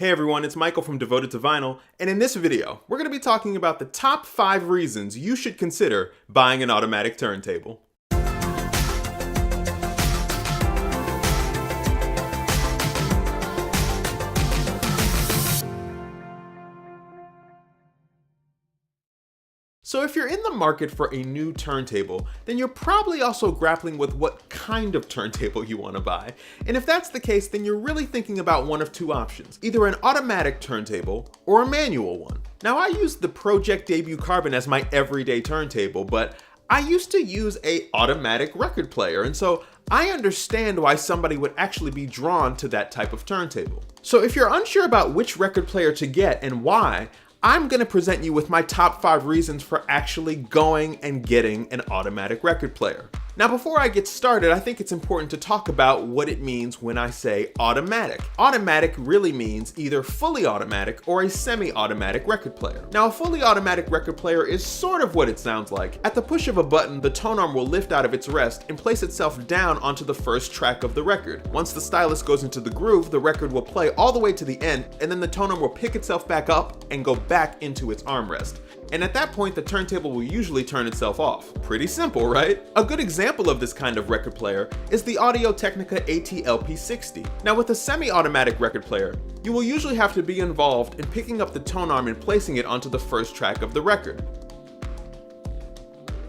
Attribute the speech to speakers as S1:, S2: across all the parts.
S1: Hey everyone, it's Michael from Devoted to Vinyl, and in this video, we're going to be talking about the top 5 reasons you should consider buying an automatic turntable. So if you're in the market for a new turntable, then you're probably also grappling with what kind of turntable you want to buy. And if that's the case, then you're really thinking about one of two options, either an automatic turntable or a manual one. Now I use the Project Debut Carbon as my everyday turntable, but I used to use an automatic record player, and so I understand why somebody would actually be drawn to that type of turntable. So if you're unsure about which record player to get and why, I'm going to present you with my top 5 reasons for actually going and getting an automatic record player. Now before I get started, I think it's important to talk about what it means when I say automatic. Automatic really means either fully automatic or a semi-automatic record player. Now a fully automatic record player is sort of what it sounds like. At the push of a button, the tone arm will lift out of its rest and place itself down onto the first track of the record. Once the stylus goes into the groove, the record will play all the way to the end, and then the tone arm will pick itself back up and go back into its armrest. And at that point, the turntable will usually turn itself off. Pretty simple, right? A good example of this kind of record player is the Audio-Technica AT-LP60. Now with a semi-automatic record player, you will usually have to be involved in picking up the tone arm and placing it onto the first track of the record.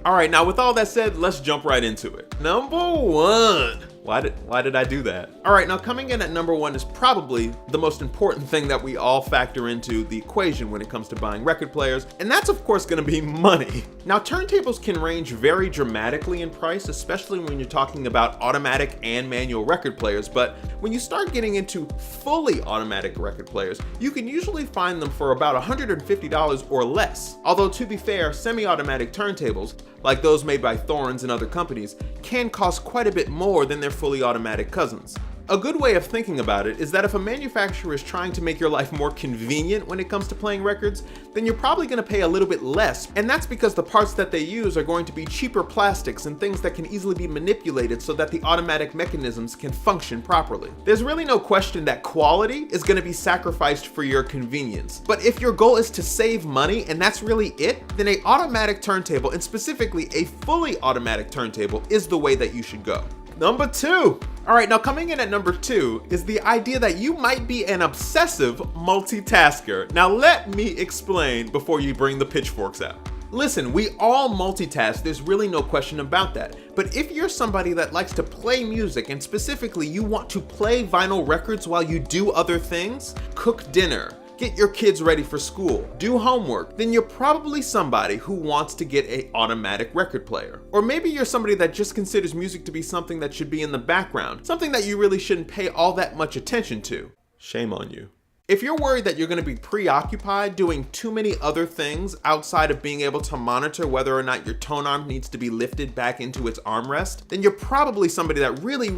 S1: Alright, now with all that said, let's jump right into it. Number 1. Why did I do that? Alright, now coming in at number 1 is probably the most important thing that we all factor into the equation when it comes to buying record players, and that's of course going to be money. Now turntables can range very dramatically in price, especially when you're talking about automatic and manual record players, but when you start getting into fully automatic record players, you can usually find them for about $150 or less. Although to be fair, semi-automatic turntables, like those made by Thorns and other companies, can cost quite a bit more than their fully automatic cousins. A good way of thinking about it is that if a manufacturer is trying to make your life more convenient when it comes to playing records, then you're probably going to pay a little bit less, and that's because the parts that they use are going to be cheaper plastics and things that can easily be manipulated so that the automatic mechanisms can function properly. There's really no question that quality is going to be sacrificed for your convenience, but if your goal is to save money and that's really it, then an automatic turntable, and specifically a fully automatic turntable, is the way that you should go. Number 2. Alright, now coming in at number 2 is the idea that you might be an obsessive multitasker. Now let me explain before you bring the pitchforks out. Listen, we all multitask, there's really no question about that. But if you're somebody that likes to play music, and specifically you want to play vinyl records while you do other things, cook dinner, get your kids ready for school, do homework, then you're probably somebody who wants to get an automatic record player. Or maybe you're somebody that just considers music to be something that should be in the background, something that you really shouldn't pay all that much attention to. Shame on you. If you're worried that you're going to be preoccupied doing too many other things outside of being able to monitor whether or not your tone arm needs to be lifted back into its armrest, then you're probably somebody that really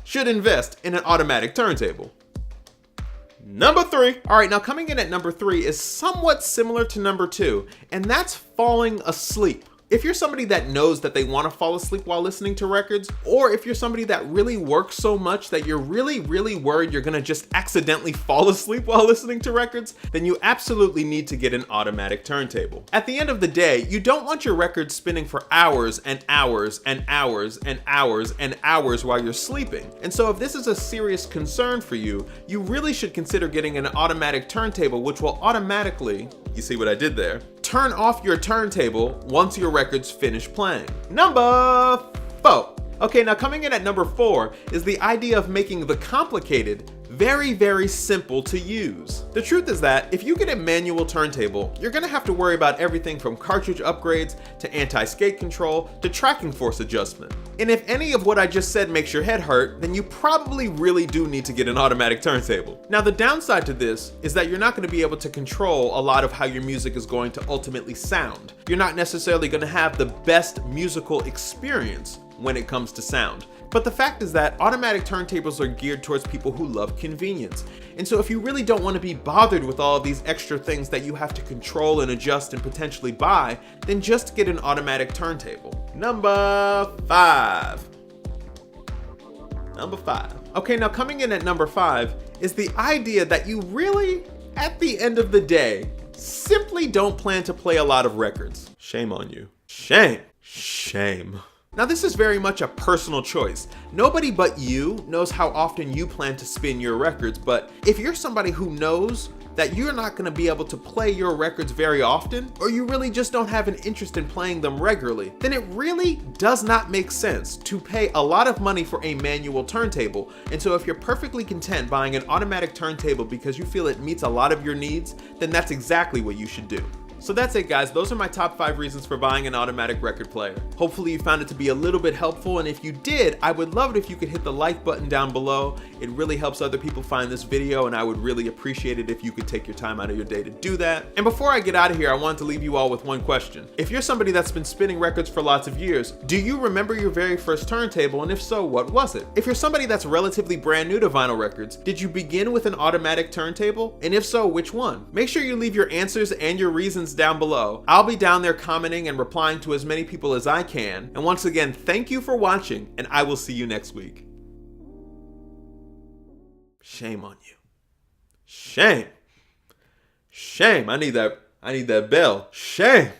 S1: should invest in an automatic turntable. Number 3. Alright, now coming in at number 3 is somewhat similar to number 2, and that's falling asleep. If you're somebody that knows that they want to fall asleep while listening to records, or if you're somebody that really works so much that you're really worried you're gonna just accidentally fall asleep while listening to records, then you absolutely need to get an automatic turntable. At the end of the day, you don't want your records spinning for hours and hours and hours and hours and hours while you're sleeping. And so if this is a serious concern for you, you really should consider getting an automatic turntable, which will automatically, you see what I did there, turn off your turntable once your records finish playing. Number 4. Okay, now coming in at number 4 is the idea of making the complicated very simple to use. The truth is that if you get a manual turntable, you're gonna have to worry about everything from cartridge upgrades to anti-skate control to tracking force adjustment. And if any of what I just said makes your head hurt, then you probably really do need to get an automatic turntable. Now the downside to this is that you're not gonna be able to control a lot of how your music is going to ultimately sound. You're not necessarily gonna have the best musical experience when it comes to sound. But the fact is that automatic turntables are geared towards people who love convenience. And so if you really don't want to be bothered with all of these extra things that you have to control and adjust and potentially buy, then just get an automatic turntable. Number 5. Okay, now coming in at number 5 is the idea that you really, at the end of the day, simply don't plan to play a lot of records. Shame on you. Shame. Shame. Now this is very much a personal choice. Nobody but you knows how often you plan to spin your records, but if you're somebody who knows that you're not going to be able to play your records very often, or you really just don't have an interest in playing them regularly, then it really does not make sense to pay a lot of money for a manual turntable. And so if you're perfectly content buying an automatic turntable because you feel it meets a lot of your needs, then that's exactly what you should do. So that's it, guys. Those are my top 5 reasons for buying an automatic record player. Hopefully you found it to be a little bit helpful, and if you did, I would love it if you could hit the like button down below. It really helps other people find this video, and I would really appreciate it if you could take your time out of your day to do that. And before I get out of here, I wanted to leave you all with one question. If you're somebody that's been spinning records for lots of years, do you remember your very first turntable, and if so, what was it? If you're somebody that's relatively brand new to vinyl records, did you begin with an automatic turntable? And if so, which one? Make sure you leave your answers and your reasons down below. I'll be down there commenting and replying to as many people as I can. And once again, thank you for watching, and I will see you next week. Shame on you. Shame. Shame. I need that bell. Shame.